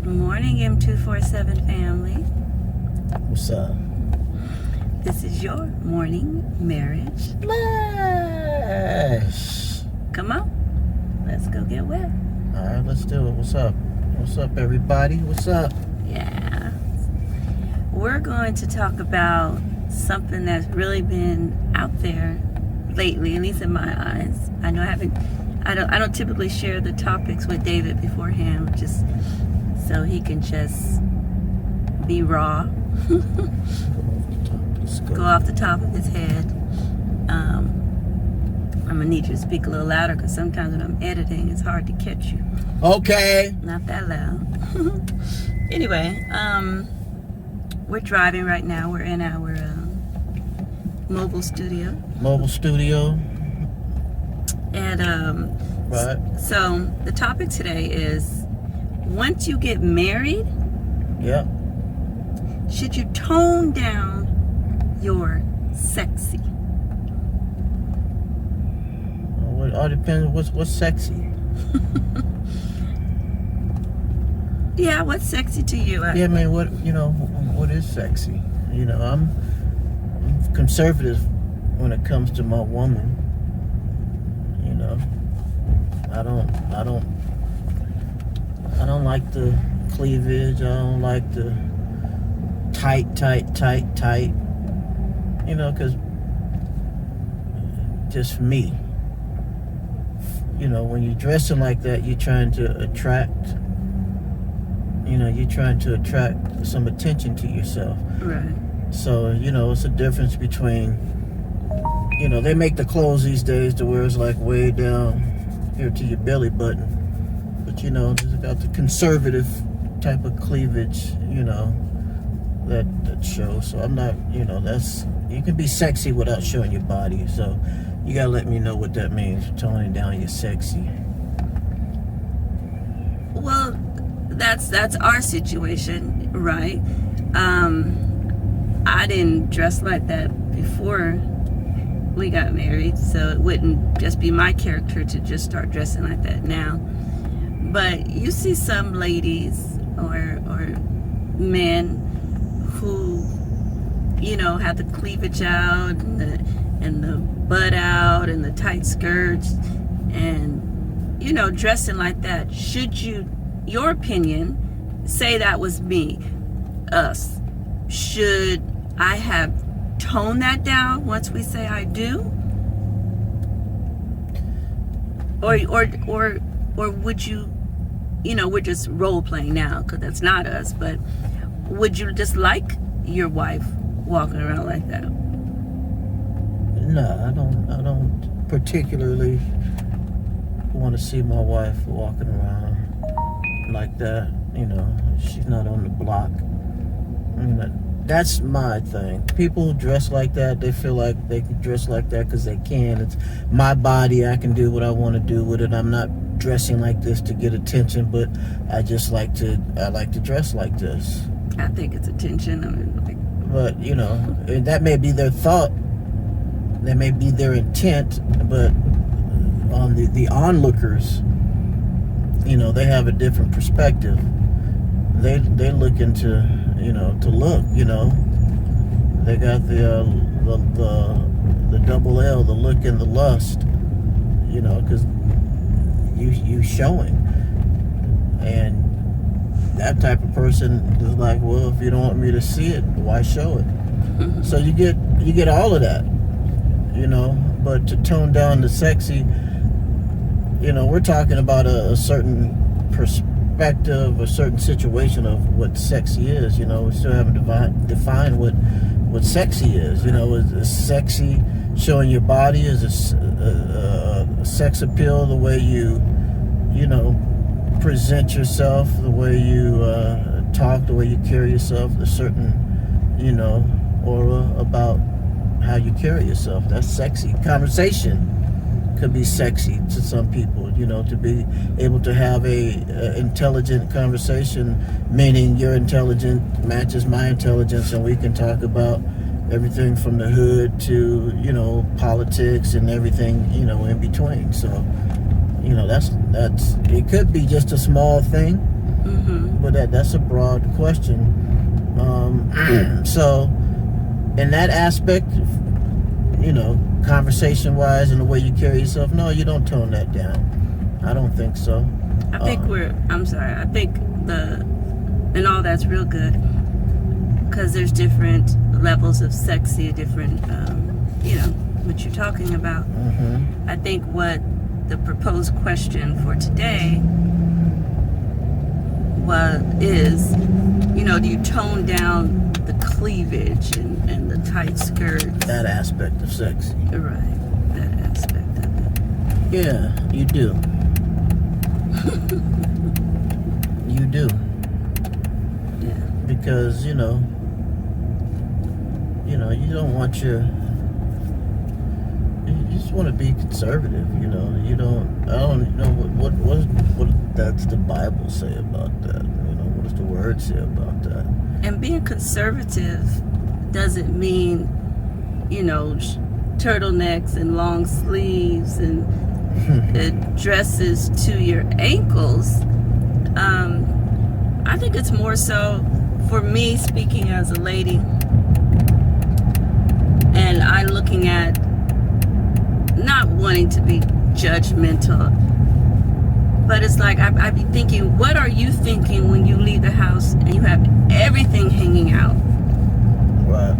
Good morning, M247 family. What's up? This is your morning marriage. Flash. Come on, let's go get wet. All right, let's do it. What's up? What's up, everybody? What's up? Yeah. We're going to talk about something that's really been out there lately, at least in my eyes. I know I don't typically share the topics with David beforehand, just so he can just be raw. Go off the top of his head. I'm gonna need you to speak a little louder because sometimes when I'm editing, it's hard to catch you. Okay. Not that loud. Anyway, we're driving right now. We're in our mobile studio. And Right. so the topic today is, once you get married, Yep. should you tone down your sexy? Well, it all depends. What's sexy? Yeah, what's sexy to you? Yeah, man. What is sexy? I'm conservative when it comes to my woman. I don't like the cleavage. I don't like the tight. Because just me. When you're dressing like that, you're trying to attract. You're trying to attract some attention to yourself. Right. So, it's a difference between, they make the clothes these days to where it's like way down here to your belly button. But, it's got the conservative type of cleavage, that shows. So I'm not, you can be sexy without showing your body. So you got to let me know what that means, toning down your sexy. Well, that's our situation, right? I didn't dress like that before we got married, so it wouldn't just be my character to just start dressing like that now. But you see some ladies or men who, have the cleavage out and the butt out and the tight skirts and, dressing like that. Should you, your opinion, say that was me, us, should I have toned that down once we say I do? Or would you, we're just role playing now because that's not us, but would you just like your wife walking around like that? No, I don't particularly want to see my wife walking around like that. She's not on the block. That's my thing. People who dress like that, they feel like they can dress like that because they can. It's my body. I can do what I want to do with it. I'm not dressing like this to get attention, but I like to dress like this. I think it's attention. But, and that may be their thought. That may be their intent, but on the onlookers, they have a different perspective. They look into, to look, they got the double L, the look and the lust, because you showing. And that type of person is like, well, if you don't want me to see it, why show it? So you get all of that, but to tone down the sexy, we're talking about a certain perspective, a certain situation of what sexy is. We still haven't defined what sexy is. Is sexy showing your body? Is a sex appeal the way you present yourself, the way you talk, the way you carry yourself, a certain aura about how you carry yourself? That's sexy. Conversation could be sexy to some people, to be able to have a intelligent conversation, meaning your intelligence matches my intelligence, and we can talk about everything from the hood to politics and everything in between. So that's it could be just a small thing, But that's a broad question. So in that aspect, conversation wise and the way you carry yourself, no, you don't tone that down. I don't think so. I think I think and all that's real good, because there's different levels of sexy, different, what you're talking about. I think what the proposed question for today is, do you tone down the cleavage and the tight skirts? That aspect of sexy. Right, that aspect of it. Yeah, you do. You do. Yeah. Because, you don't want you just want to be conservative, I don't know what does the Bible say about that? What does the word say about that? And being conservative doesn't mean, turtlenecks and long sleeves and dresses to your ankles. I think it's more so, for me, speaking as a lady, and I looking at not wanting to be judgmental, but it's like I be thinking, what are you thinking when you leave the house and you have everything hanging out? Right.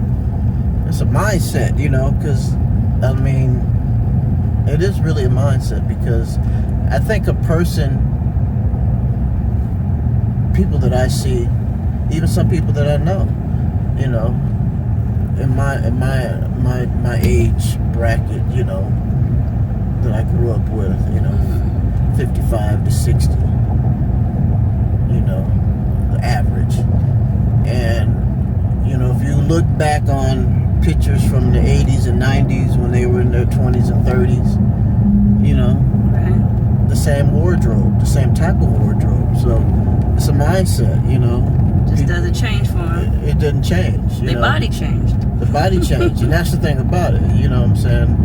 It's a mindset, because, it is really a mindset, because I think people that I see, even some people that I know, in my age bracket, that I grew up with, 55 to 60, the average. And, if you look back on pictures from the 80s and 90s when they were in their 20s and 30s, Right. the same wardrobe, the same type of wardrobe. So it's a mindset, Just doesn't change for them. It doesn't change. Their body changed. The body changed, and that's the thing about it. You know what I'm saying?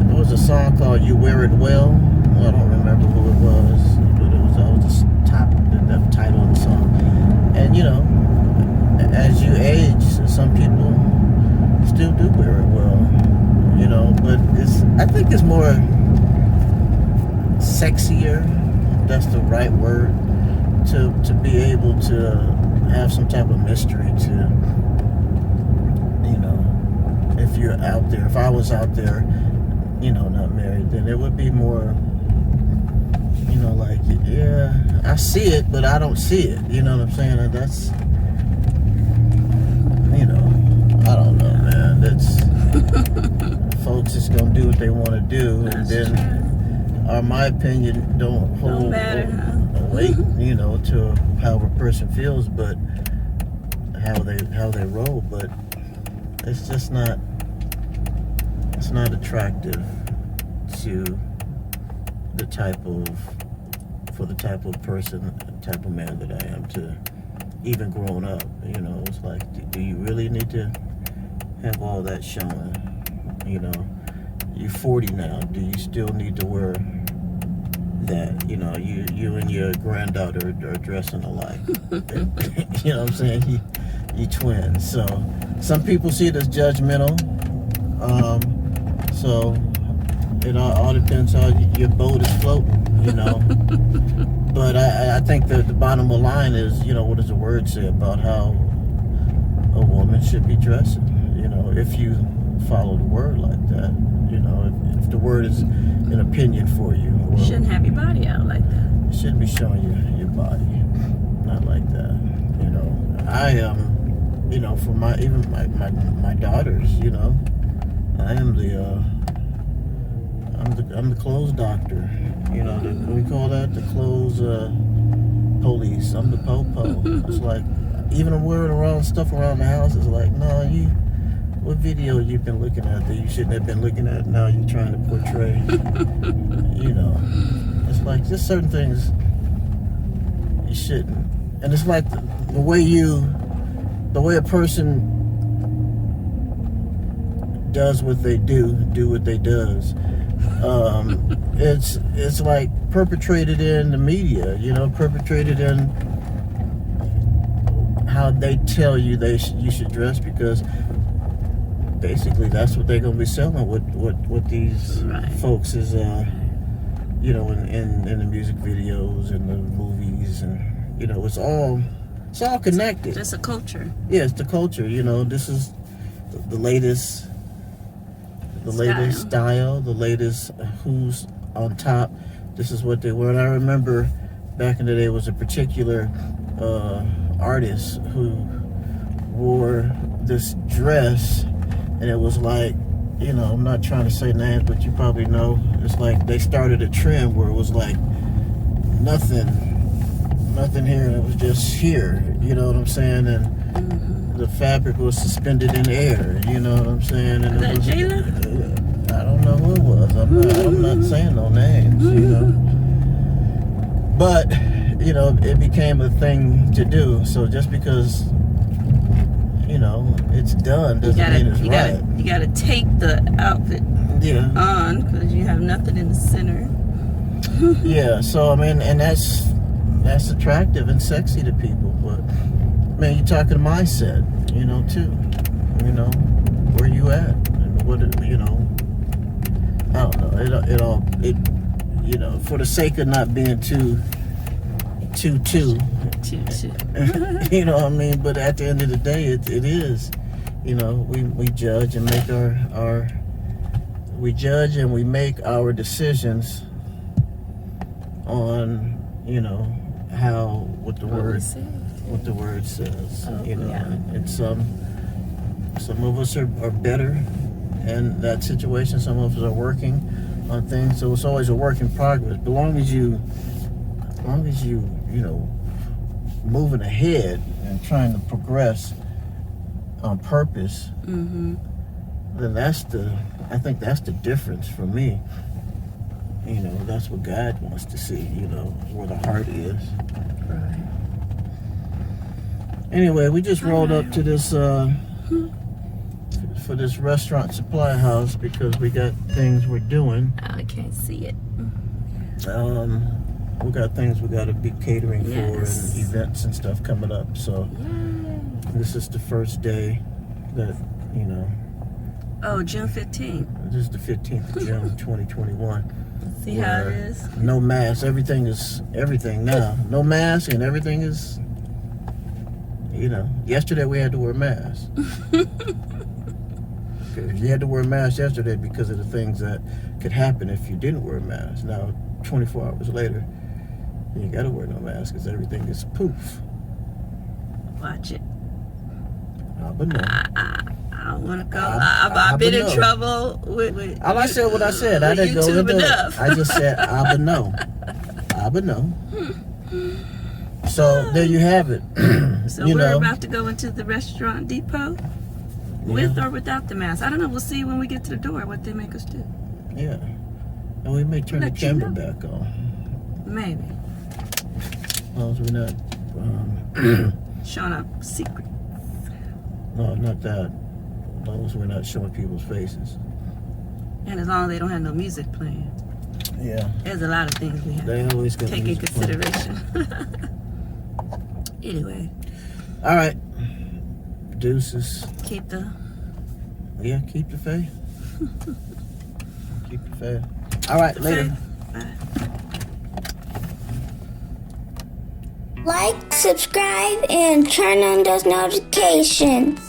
There was a song called "You Wear It Well." I don't remember who it was, but that was the title of the song. And as you age, some people still do wear it well. But I think it's more sexier. That's the right word. To be able to have some type of mystery to, if you're out there. If I was out there, not married, then it would be more, like, yeah, I see it, but I don't see it. You know what I'm saying? And that's, I don't know, man. That's folks just gonna do what they want to do, and then, my opinion don't hold weight, to how a person feels, but how they roll. But it's just not. It's not attractive to the type of person, type of man that I am, to even growing up. It's like, do you really need to have all that showing? You're 40 now. Do you still need to wear that? You and your granddaughter are dressing alike. You know what I'm saying? You twins. So some people see it as judgmental. So it all depends how your boat is floating, But I think the bottom line is, what does the word say about how a woman should be dressing? If you follow the word like that, if the word is an opinion for you. You shouldn't have your body out like that. You shouldn't be showing your body, not like that. I for my daughters, I am I'm the clothes doctor. We call that the clothes police. I'm the po-po. It's like, even I'm wearing around stuff around the house. It's like, no, what video you've been looking at that you shouldn't have been looking at? Now you're trying to portray. It's like, just certain things you shouldn't. And it's like the way a person does what they do what they does. It's like perpetrated in the media, perpetrated in how they tell you you should dress, because basically that's what they're gonna be selling. What these folks is you know, in the music videos and the movies, and you know, it's all connected. It's a culture. Yeah, it's the culture. You know, this is the latest style, the latest who's on top. This is what they wear. And I remember back in the day was a particular artist who wore this dress, and it was like, you know, I'm not trying to say names, but you probably know. It's like they started a trend where it was like nothing here, and it was just here. You know what I'm saying? And the fabric was suspended in the air. You know what I'm saying? And it was Jayla? I don't know who it was. I'm not saying no names. You know, but you know, it became a thing to do. So just because, you know, it's done doesn't mean it's right. You gotta take the outfit on, because you have nothing in the center. Yeah, so I mean, and that's attractive and sexy to people, but man, you're talking mindset, you know, too. You know, where you at, and what, you know, I don't know. It you know, for the sake of not being too. You know what I mean? But at the end of the day, it is, you know, we judge and make we make our decisions on, you know, what the word says. You know, and some of us are better in that situation. Some of us are working on things, so it's always a work in progress. But as long as you know, moving ahead and trying to progress on purpose, then I think that's the difference for me. You know, that's what God wants to see, you know, where the heart is. Right. Anyway, we just rolled up to this for this restaurant supply house because we got things we're doing. I can't see it. We got things we got to be catering for, and events and stuff coming up. So this is the first day that, you know. Oh, June 15th. This is the 15th of June, 2021. See how it is? No mask. Everything now. No mask, and everything is, you know. Yesterday we had to wear masks. You had to wear a mask yesterday because of the things that could happen if you didn't wear a mask. Now, 24 hours later, you got to wear no mask because everything is poof. Watch it. But no. I don't want to go. I've been in trouble with I said what I said. I didn't go into it. I just said, but no. But no. So there you have it. So we're about to go into the restaurant depot with or without the mask. I don't know. We'll see when we get to the door what they make us do. Yeah. And we may turn the camera back on. Maybe. As long as we're not showing up secrets. No, not that. As long as we're not showing people's faces. And as long as they don't have no music playing. Yeah. There's a lot of things we have to take in consideration. Anyway. All right. Deuces. Keep the faith. Keep the faith. All right, later. Bye. Like, subscribe, and turn on those notifications.